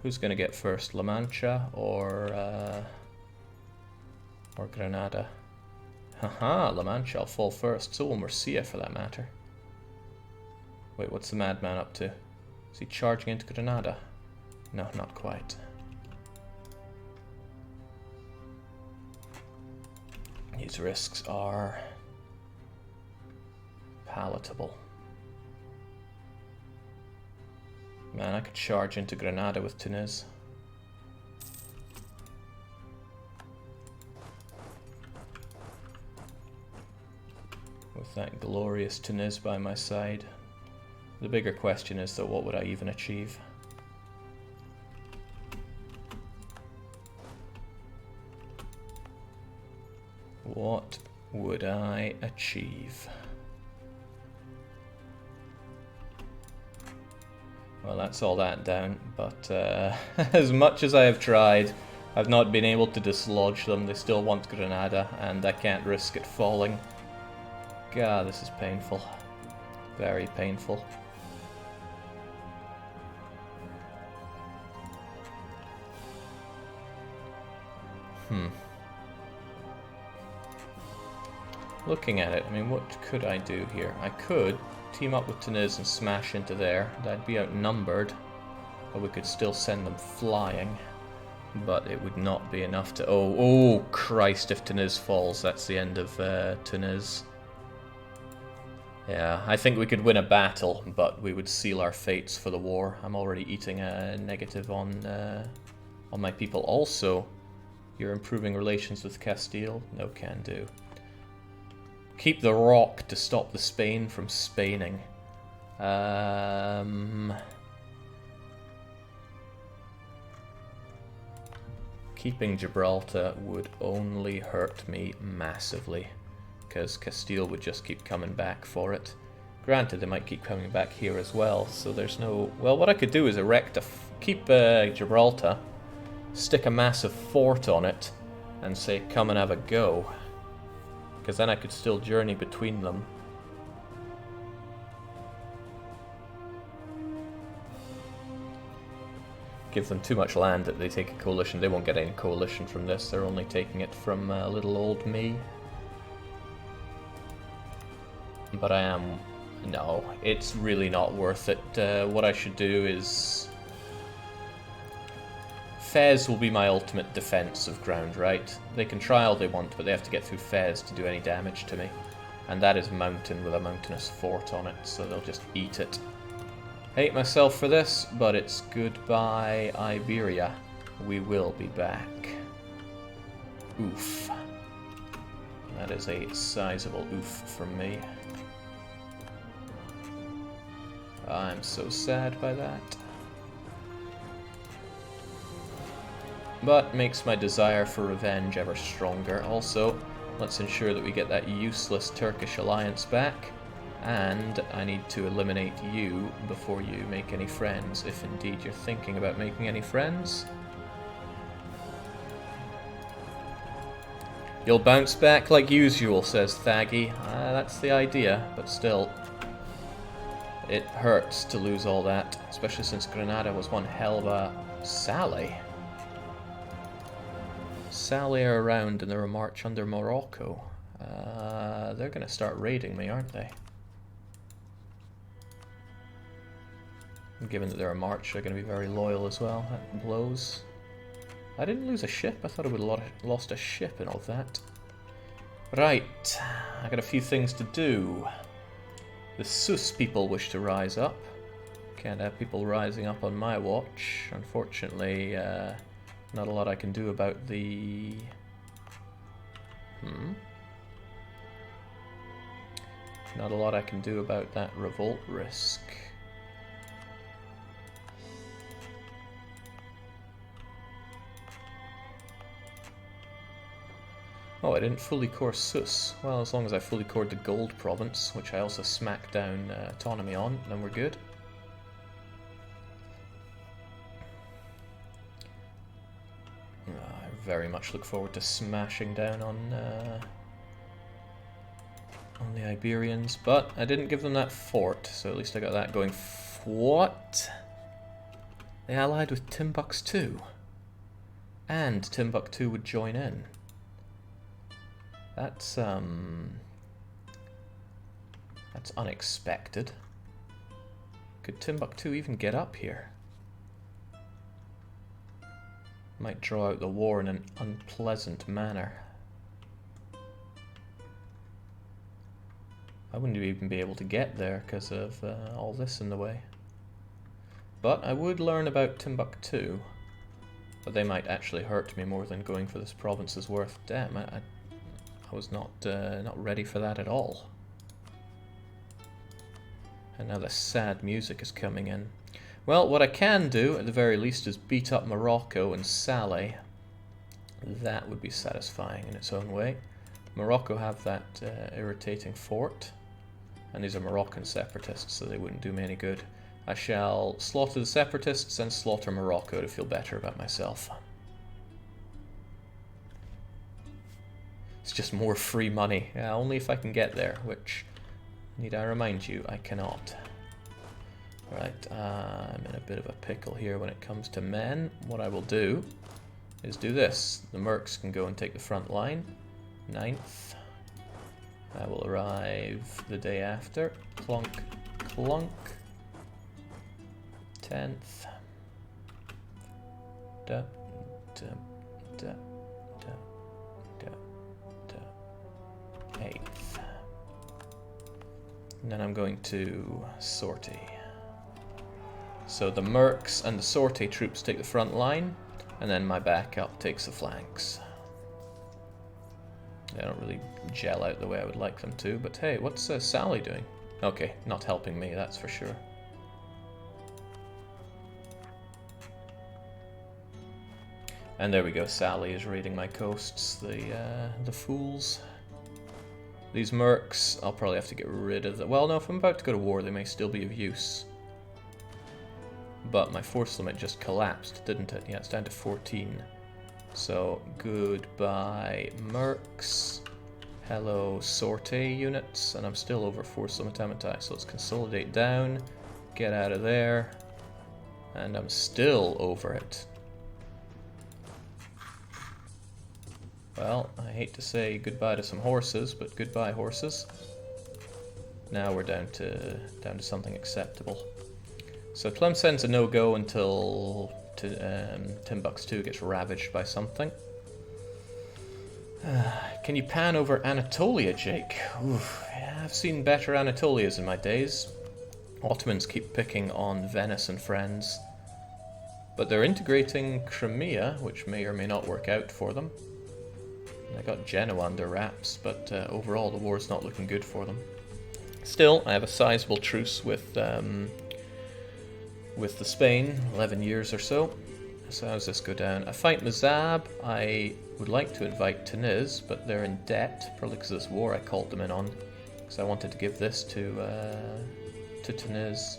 Who's gonna get first, La Mancha or Granada? Haha, La Mancha will fall first, so will Murcia for that matter. Wait, what's the madman up to? Is he charging into Granada? No, not quite. These risks are palatable. Man, I could charge into Granada with Tunis. With that glorious Tunis by my side. The bigger question is, though, what would I even achieve? What would I achieve? Well, that's all that down, but as much as I have tried, I've not been able to dislodge them. They still want Granada, and I can't risk it falling. God, this is painful. Very painful. Looking at it, I mean, what could I do here? I could team up with Tunis and smash into there. That'd be outnumbered, but we could still send them flying. But it would not be enough to... Oh Christ, if Tunis falls, that's the end of Tunis. Yeah, I think we could win a battle, but we would seal our fates for the war. I'm already eating a negative on my people. Also, you're improving relations with Castile? No can do. Keep the rock to stop the Spain from Spaining. Keeping Gibraltar would only hurt me massively, because Castile would just keep coming back for it. Granted, they might keep coming back here as well, so there's no... Well, what I could do is keep Gibraltar, stick a massive fort on it, and say, come and have a go. Because then I could still journey between them. Give them too much land that they take a coalition. They won't get any coalition from this. They're only taking it from little old me. But I am... No, it's really not worth it. What I should do is... Fez will be my ultimate defense of ground, right? They can try all they want, but they have to get through Fez to do any damage to me. And that is mountain with a mountainous fort on it, so they'll just eat it. Hate myself for this, but it's goodbye Iberia. We will be back. Oof. That is a sizable oof from me. I'm so sad by that. But makes my desire for revenge ever stronger. Also, let's ensure that we get that useless Turkish alliance back. And I need to eliminate you before you make any friends, if indeed you're thinking about making any friends. You'll bounce back like usual, says Thaggy. That's the idea, but still. It hurts to lose all that, especially since Granada was one hell of a sally. Sally are around and they're a march under Morocco. They're going to start raiding me, aren't they? Given that they're a march, they're going to be very loyal as well. That blows. I didn't lose a ship. I thought I would have lost a ship and all that. Right. I got a few things to do. The Sus people wish to rise up. Can't have people rising up on my watch. Unfortunately, not a lot I can do about the... Not a lot I can do about that revolt risk. Oh, I didn't fully core Sus. Well, as long as I fully cored the Gold Province, which I also smacked down autonomy on, then we're good. I very much look forward to smashing down on the Iberians, but I didn't give them that fort, so at least I got that going. What? They allied with Timbuktu. And Timbuktu would join in. That's unexpected. Could Timbuktu even get up here? Might draw out the war in an unpleasant manner. I wouldn't even be able to get there because of all this in the way. But I would learn about Timbuktu. But they might actually hurt me more than going for this province is worth. Damn, I was not ready for that at all. And now the sad music is coming in. Well, what I can do, at the very least, is beat up Morocco and Saleh. That would be satisfying in its own way. Morocco have that irritating fort. And these are Moroccan separatists, so they wouldn't do me any good. I shall slaughter the separatists and slaughter Morocco to feel better about myself. It's just more free money. Yeah, only if I can get there, which, need I remind you, I cannot. Right, I'm in a bit of a pickle here when it comes to men. What I will do is do this. The mercs can go and take the front line. 9th. I will arrive the day after. Clunk, clunk. 10th. Da, da, da, da, da, da. 8th. And then I'm going to sortie. So the mercs and the sortie troops take the front line, and then my backup takes the flanks. They don't really gel out the way I would like them to, but hey, what's Sally doing? Okay, not helping me, that's for sure. And there we go, Sally is raiding my coasts, the fools. These mercs, I'll probably have to get rid of them. Well, no, if I'm about to go to war, they may still be of use. But my force limit just collapsed, didn't it? Yeah, it's down to 14. So, goodbye mercs. Hello sortie units. And I'm still over force limit, haven't I? So let's consolidate down, get out of there. And I'm still over it. Well, I hate to say goodbye to some horses, but goodbye horses. Now we're down to something acceptable. So Tlemcen's a no-go until Timbuktu gets ravaged by something. Can you pan over Anatolia, Jake? Oof, yeah, I've seen better Anatolias in my days. Ottomans keep picking on Venice and friends. But they're integrating Crimea, which may or may not work out for them. I got Genoa under wraps, but overall the war's not looking good for them. Still, I have a sizable truce with the Spain, 11 years or so. So how does this go down? I fight Mazab. I would like to invite Tunis, but they're in debt, probably because of this war I called them in on. Because I wanted to give this to Tunis.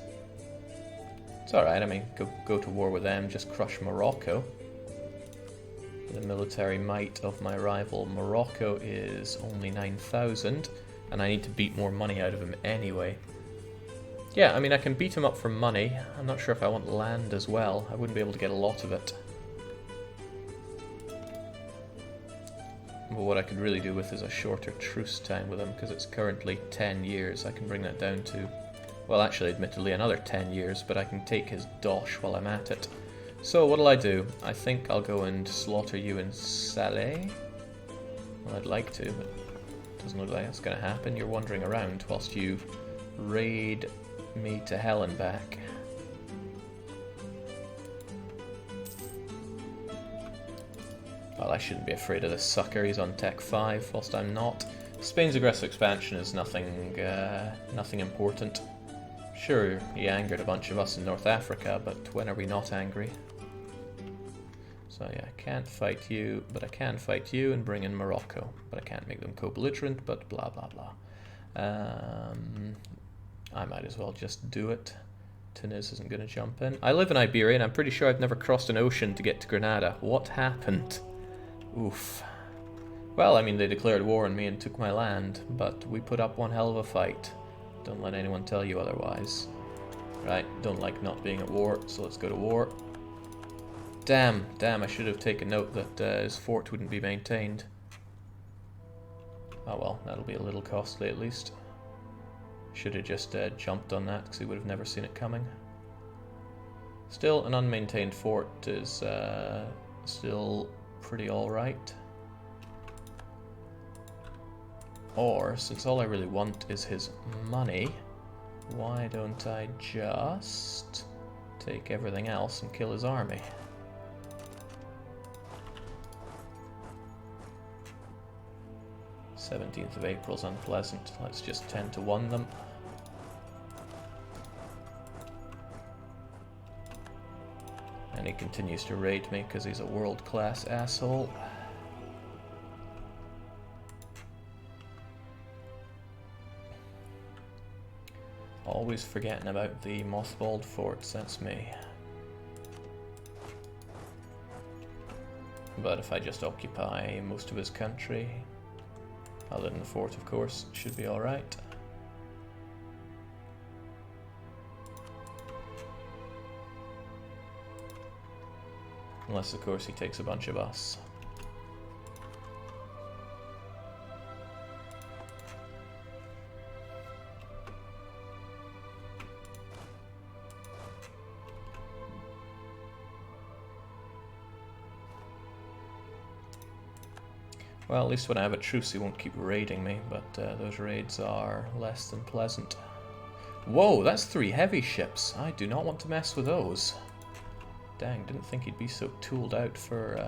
It's alright, I mean, go to war with them, just crush Morocco. The military might of my rival Morocco is only 9,000, and I need to beat more money out of him anyway. Yeah, I mean, I can beat him up for money. I'm not sure if I want land as well. I wouldn't be able to get a lot of it. But what I could really do with is a shorter truce time with him, because it's currently 10 years. I can bring that down to, well, actually, admittedly, another 10 years, but I can take his dosh while I'm at it. So, what'll I do? I think I'll go and slaughter you in Saleh. Well, I'd like to, but it doesn't look like that's going to happen. You're wandering around whilst you raid me to hell and back. Well, I shouldn't be afraid of this sucker. He's on Tech 5, whilst I'm not. Spain's aggressive expansion is nothing important. Sure, he angered a bunch of us in North Africa, but when are we not angry? So yeah, I can't fight you, but I can fight you and bring in Morocco. But I can't make them co-belligerent, but blah blah blah. I might as well just do it. Tunis isn't going to jump in. I live in Iberia, and I'm pretty sure I've never crossed an ocean to get to Granada. What happened? Oof. Well, I mean, they declared war on me and took my land, but we put up one hell of a fight. Don't let anyone tell you otherwise. Right, don't like not being at war, so let's go to war. Damn, I should have taken note that his fort wouldn't be maintained. Oh well, that'll be a little costly at least. Should have just jumped on that because he would have never seen it coming. Still, an unmaintained fort is still pretty alright. Or, since all I really want is his money, why don't I just take everything else and kill his army? 17th of April's unpleasant. Let's just 10-1 them. And he continues to raid me because he's a world-class asshole. Always forgetting about the mothballed forts, that's me. But if I just occupy most of his country, other than the fort of course, it should be alright. Unless of course he takes a bunch of us. Well, at least when I have a truce he won't keep raiding me, but those raids are less than pleasant. Whoa, that's 3 heavy ships. I do not want to mess with those. Dang, didn't think he'd be so tooled out for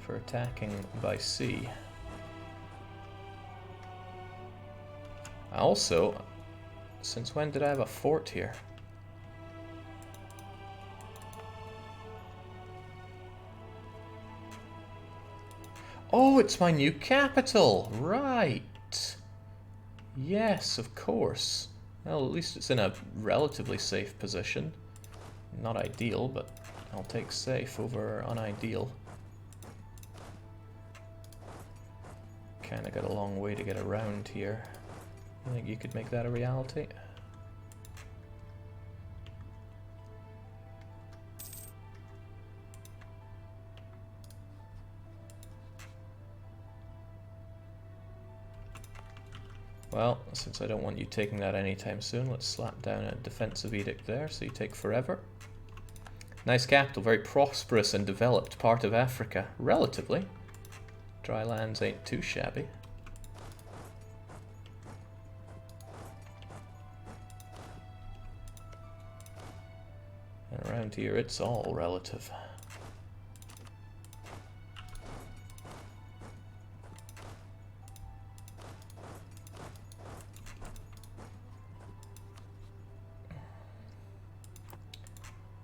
attacking by sea. Also, since when did I have a fort here? Oh, it's my new capital! Right! Yes, of course. Well, at least it's in a relatively safe position. Not ideal, but I'll take safe over unideal. Kinda got a long way to get around here. You think you could make that a reality? Well, since I don't want you taking that anytime soon, let's slap down a defensive edict there, so you take forever. Nice capital, very prosperous and developed part of Africa, relatively. Dry lands ain't too shabby. And around here it's all relative.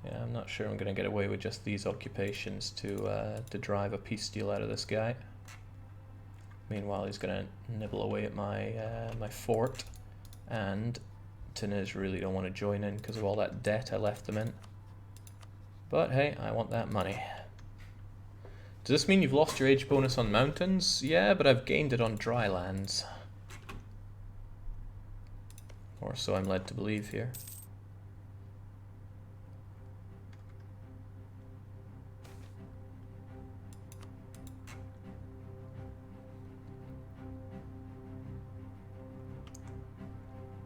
Yeah, I'm not sure I'm going to get away with just these occupations to drive a peace deal out of this guy. Meanwhile, he's going to nibble away at my my fort, and Tunis really don't want to join in because of all that debt I left them in. But hey, I want that money. Does this mean you've lost your age bonus on mountains? Yeah, but I've gained it on dry lands. Or so I'm led to believe here.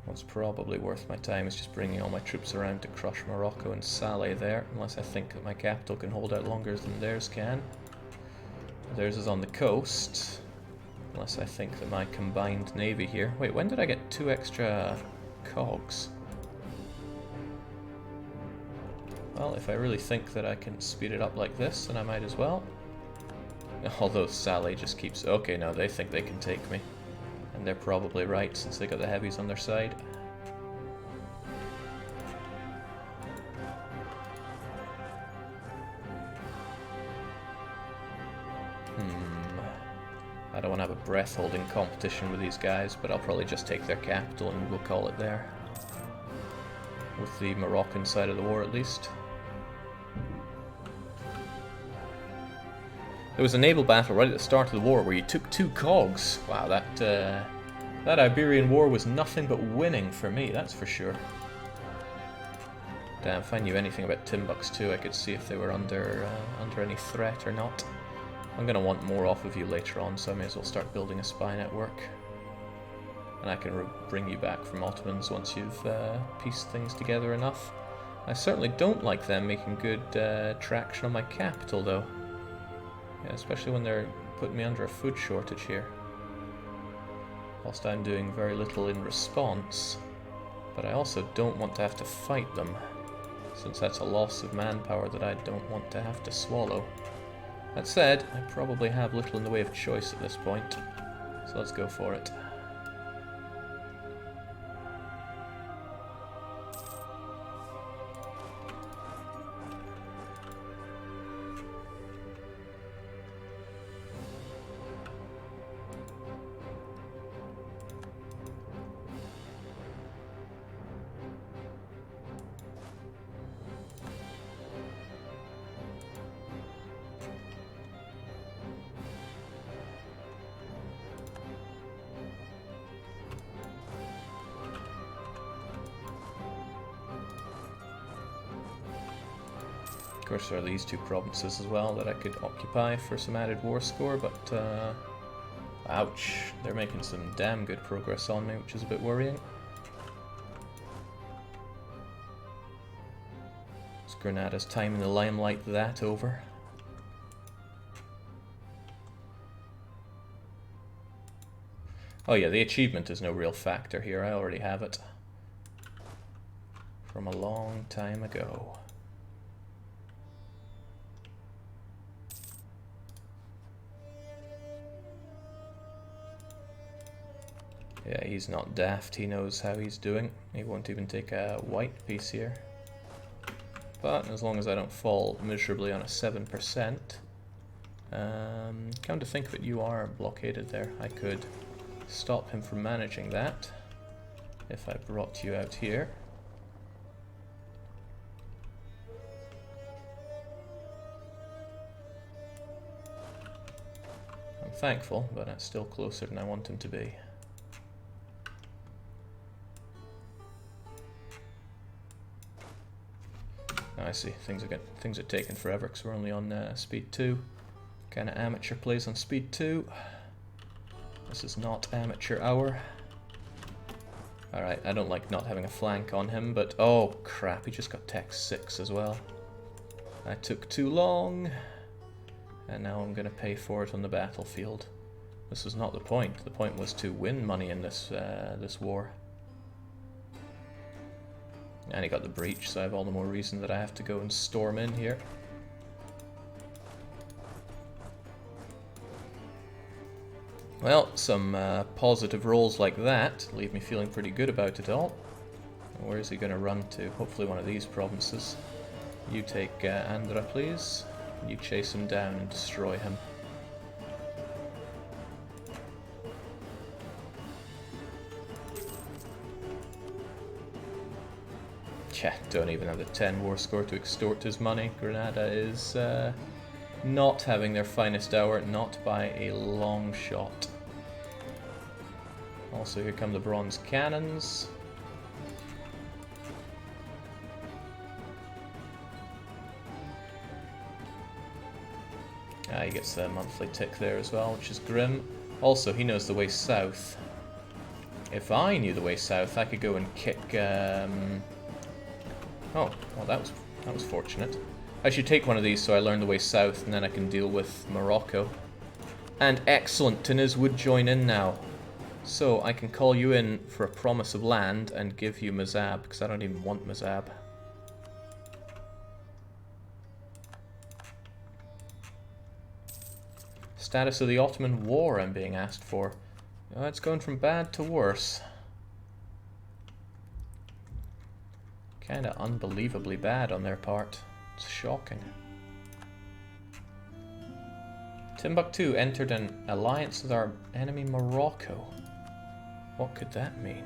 What's probably worth my time is just bringing all my troops around to crush Morocco and Saleh there, unless I think that my capital can hold out longer than theirs can. Theirs is on the coast, unless I think that my combined navy here... Wait, when did I get 2 extra cogs? Well, if I really think that I can speed it up like this, then I might as well. Although Saleh just keeps... Okay, no, they think they can take me. And they're probably right, since they got the heavies on their side. I don't want to have a breath-holding competition with these guys, but I'll probably just take their capital and we'll call it there. With the Moroccan side of the war, at least. There was a naval battle right at the start of the war where you took 2 cogs. Wow, that Iberian war was nothing but winning for me, that's for sure. If I knew anything about Timbuktu, I could see if they were under any threat or not. I'm going to want more off of you later on, so I may as well start building a spy network. And I can bring you back from Ottomans once you've pieced things together enough. I certainly don't like them making good traction on my capital, though. Yeah, especially when they're putting me under a food shortage here. Whilst I'm doing very little in response. But I also don't want to have to fight them, since that's a loss of manpower that I don't want to have to swallow. That said, I probably have little in the way of choice at this point, so let's go for it. Of course, there are these two provinces as well that I could occupy for some added war score, but ouch, they're making some damn good progress on me, which is a bit worrying. Is Granada's time in the limelight that over? Oh yeah, the achievement is no real factor here, I already have it. From a long time ago. Yeah, he's not daft, he knows how he's doing. He won't even take a white piece here. But as long as I don't fall miserably on a 7%, come to think of it, you are blockaded there. I could stop him from managing that if I brought you out here. I'm thankful, but it's still closer than I want him to be. I see, things are taking forever because we're only on speed 2. Kind of amateur plays on speed 2. This is not amateur hour. Alright, I don't like not having a flank on him, but oh crap, he just got tech 6 as well. I took too long, and now I'm going to pay for it on the battlefield. This was not the point. The point was to win money in this war. And he got the breach, so I have all the more reason that I have to go and storm in here. Well, some positive rolls like that leave me feeling pretty good about it all. Where is he going to run to? Hopefully one of these provinces. You take Andhra, please. You chase him down and destroy him. Yeah, don't even have the 10 war score to extort his money. Granada is not having their finest hour, not by a long shot. Also, here come the bronze cannons. He gets the monthly tick there as well, which is grim. Also, he knows the way south. If I knew the way south, I could go and kick... Oh, well that was fortunate. I should take one of these so I learn the way south and then I can deal with Morocco. And excellent, Tunis would join in now. So I can call you in for a promise of land and give you Mazab, because I don't even want Mazab. Status of the Ottoman War I'm being asked for. Oh, it's going from bad to worse. Kinda unbelievably bad on their part. It's shocking. Timbuktu entered an alliance with our enemy Morocco. What could that mean?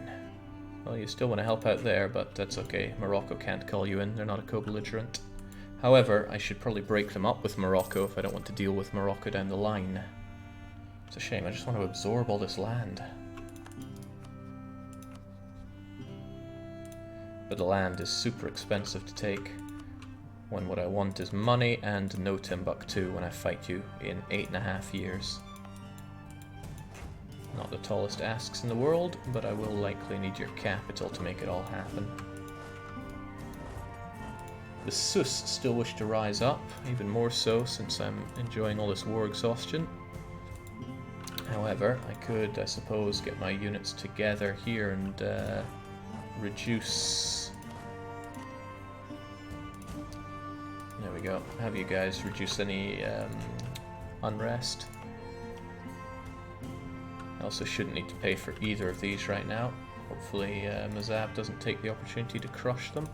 Well, you still want to help out there, but that's okay. Morocco can't call you in, they're not a co-belligerent. However, I should probably break them up with Morocco if I don't want to deal with Morocco down the line. It's a shame, I just want to absorb all this land. But the land is super expensive to take, when what I want is money and no Timbuktu when I fight you in 8.5 years. Not the tallest asks in the world, but I will likely need your capital to make it all happen. The Sus still wish to rise up, even more so since I'm enjoying all this war exhaustion. However, I could, I suppose, get my units together here and reduce... There we go. Have you guys reduce any unrest? I also shouldn't need to pay for either of these right now. Hopefully Mazab doesn't take the opportunity to crush them.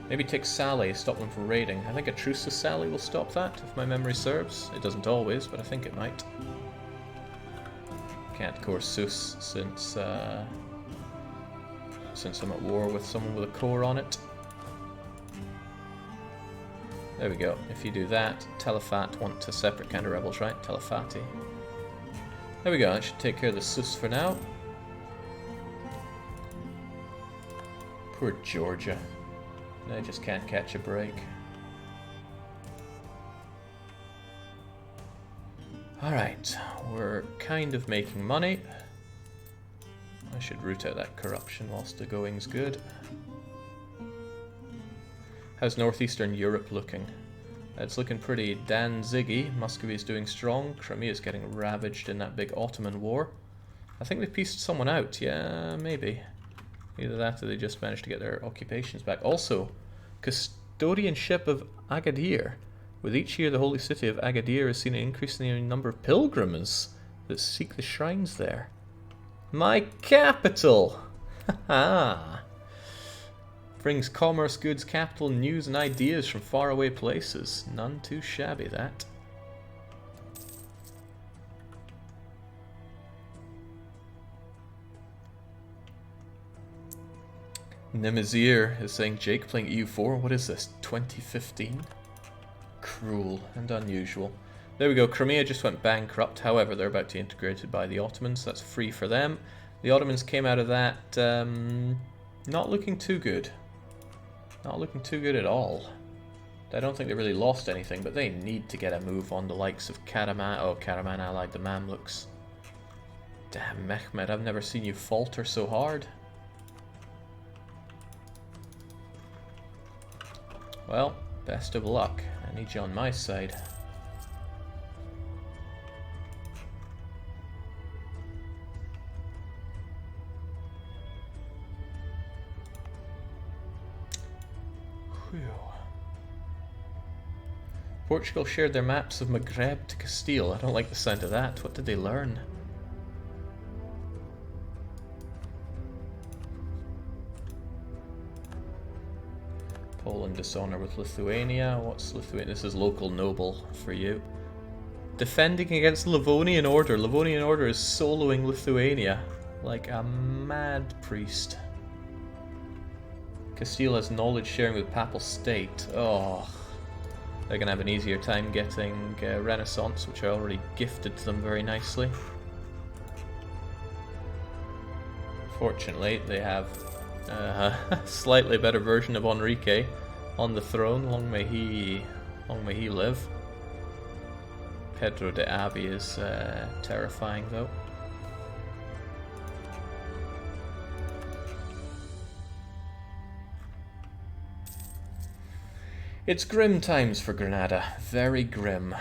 Maybe take Sally, stop them from raiding. I think a truce with Sally will stop that, if my memory serves. It doesn't always, but I think it might. Can't core Sus since I'm at war with someone with a core on it. There we go. If you do that, Telefat want to separate counter-rebels, right? Telefati. There we go. I should take care of the Sus for now. Poor Georgia. They just can't catch a break. Alright, we're kind of making money. I should root out that corruption whilst the going's good. How's northeastern Europe looking? It's looking pretty Danziggy. Muscovy's doing strong. Crimea's getting ravaged in that big Ottoman war. I think they pieced someone out. Yeah, maybe. Either that or they just managed to get their occupations back. Also, custodianship of Agadir. With each year, the holy city of Agadir has seen an increase in the number of pilgrims that seek the shrines there. My capital! Haha! Brings commerce, goods, capital, news, and ideas from faraway places. None too shabby, that. Nemazir is saying, Jake playing EU4? What is this, 2015? Cruel and unusual. There we go, Crimea just went bankrupt. However, they're about to be integrated by the Ottomans, so that's free for them. The Ottomans came out of that not looking too good. Not looking too good at all. I don't think they really lost anything, but they need to get a move on the likes of Karaman. Oh, Karaman allied the Mamluks. Damn, Mehmed, I've never seen you falter so hard. Well, best of luck. I need you on my side. Whew. Portugal shared their maps of Maghreb to Castile. I don't like the sound of that. What did they learn? Poland dishonor with Lithuania. What's Lithuania? This is local noble for you. Defending against Livonian Order. Livonian Order is soloing Lithuania like a mad priest. Castile has knowledge sharing with Papal State. Oh, they're going to have an easier time getting Renaissance, which I already gifted to them very nicely. Fortunately, they have a slightly better version of Enrique on the throne. Long may he live. Pedro de Abi is terrifying, though. It's grim times for Granada, very grim.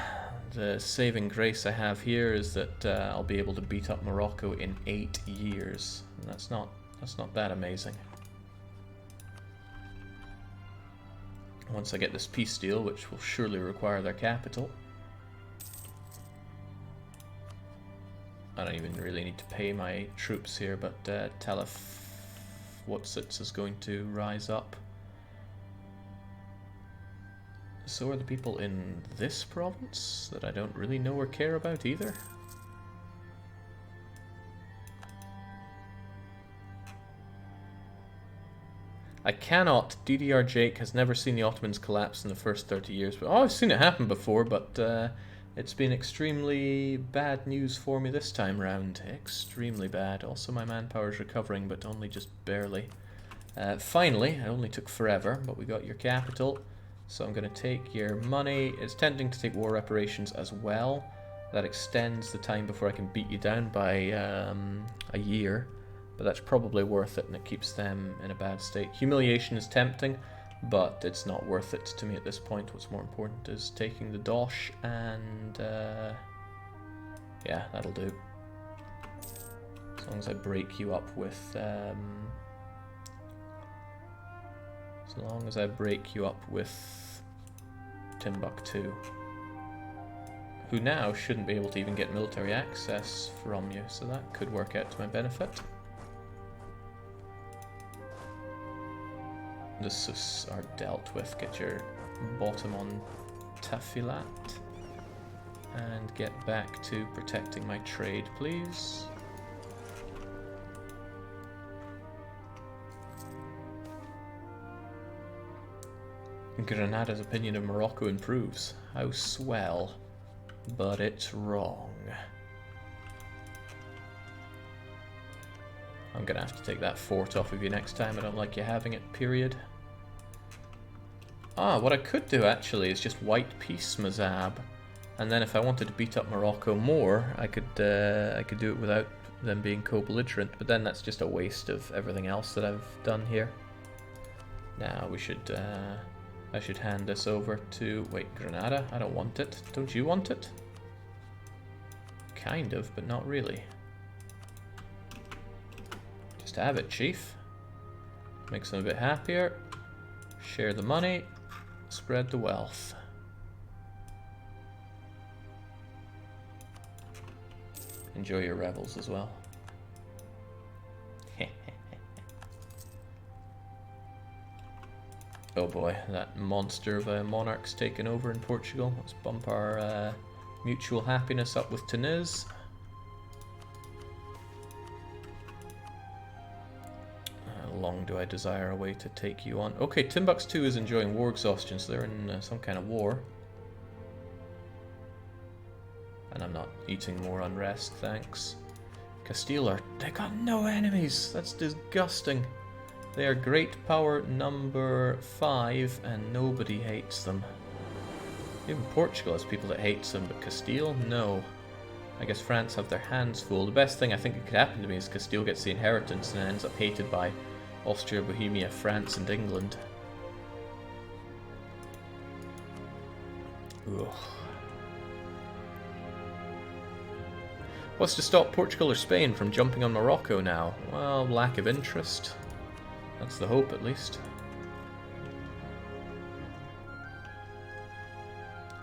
The saving grace I have here is that I'll be able to beat up Morocco in 8 years. And that's not that amazing. Once I get this peace deal, which will surely require their capital. I don't even really need to pay my troops here, but Whatsits is going to rise up. So are the people in this province that I don't really know or care about either. I cannot. DDR Jake has never seen the Ottomans collapse in the first 30 years. But, oh, I've seen it happen before, but It's been extremely bad news for me this time round. Extremely bad. Also, my manpower is recovering, but only just barely. Finally, it only took forever, but we got your capital. So I'm going to take your money. It's tempting to take war reparations as well. That extends the time before I can beat you down by a year. But that's probably worth it, and it keeps them in a bad state. Humiliation is tempting, but it's not worth it to me at this point. What's more important is taking the dosh, and yeah, that'll do. As long as I break you up with Timbuktu, who now shouldn't be able to even get military access from you, so that could work out to my benefit. The Sus are dealt with. Get your bottom on Tafilat and get back to protecting my trade, please. Granada's opinion of Morocco improves. How swell. But it's wrong. I'm gonna have to take that fort off of you next time. I don't like you having it, period. Ah, what I could do actually is just white peace Mazab. And then if I wanted to beat up Morocco more, I could do it without them being co-belligerent, but then that's just a waste of everything else that I've done here. Now we should I should hand this over to... Wait, Granada? I don't want it. Don't you want it? Kind of, but not really. Just have it, chief. Makes them a bit happier. Share the money. Spread the wealth. Enjoy your revels as well. Oh boy, that monster of a monarch's taken over in Portugal. Let's bump our mutual happiness up with Tunis. How long do I desire a way to take you on? Okay, Timbuktu is enjoying war exhaustion, so they're in some kind of war. And I'm not eating more unrest, thanks. Castile they got no enemies. That's disgusting. They are great power number 5, and nobody hates them. Even Portugal has people that hates them, but Castile, no. I guess France have their hands full. The best thing I think that could happen to me is Castile gets the inheritance and ends up hated by Austria, Bohemia, France, and England. Ugh. What's to stop Portugal or Spain from jumping on Morocco now? Well, lack of interest. That's the hope, at least.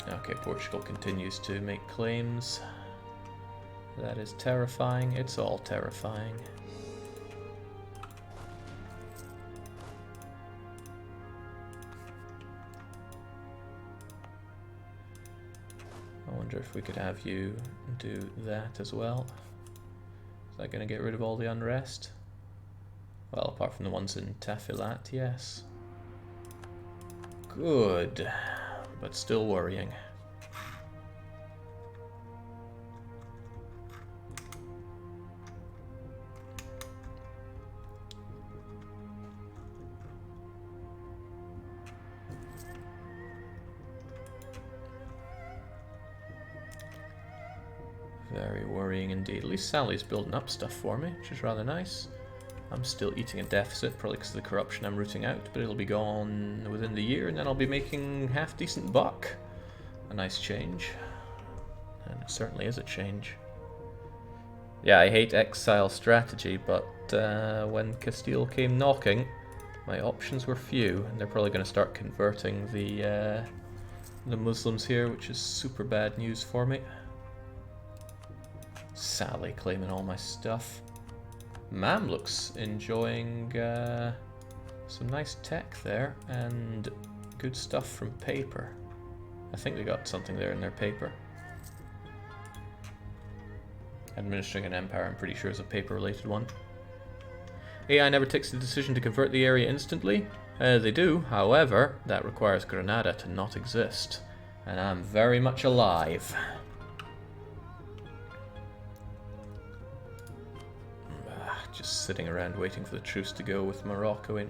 Okay, Portugal continues to make claims. That is terrifying. It's all terrifying. I wonder if we could have you do that as well. Is that going to get rid of all the unrest? Well, apart from the ones in Tafilat, yes. Good, but still worrying. Very worrying indeed. At least Sally's building up stuff for me, which is rather nice. I'm still eating a deficit, probably because of the corruption I'm rooting out, but it'll be gone within the year, and then I'll be making half-decent buck. A nice change. And it certainly is a change. Yeah, I hate exile strategy, but when Castile came knocking, my options were few, and they're probably going to start converting the Muslims here, which is super bad news for me. Sally claiming all my stuff. Mamluks enjoying some nice tech there, and good stuff from paper. I think they got something there in their paper. Administering an empire, I'm pretty sure, is a paper-related one. AI never takes the decision to convert the area instantly. They do, however, that requires Granada to not exist. And I'm very much alive. just sitting around waiting for the truce to go with Morocco in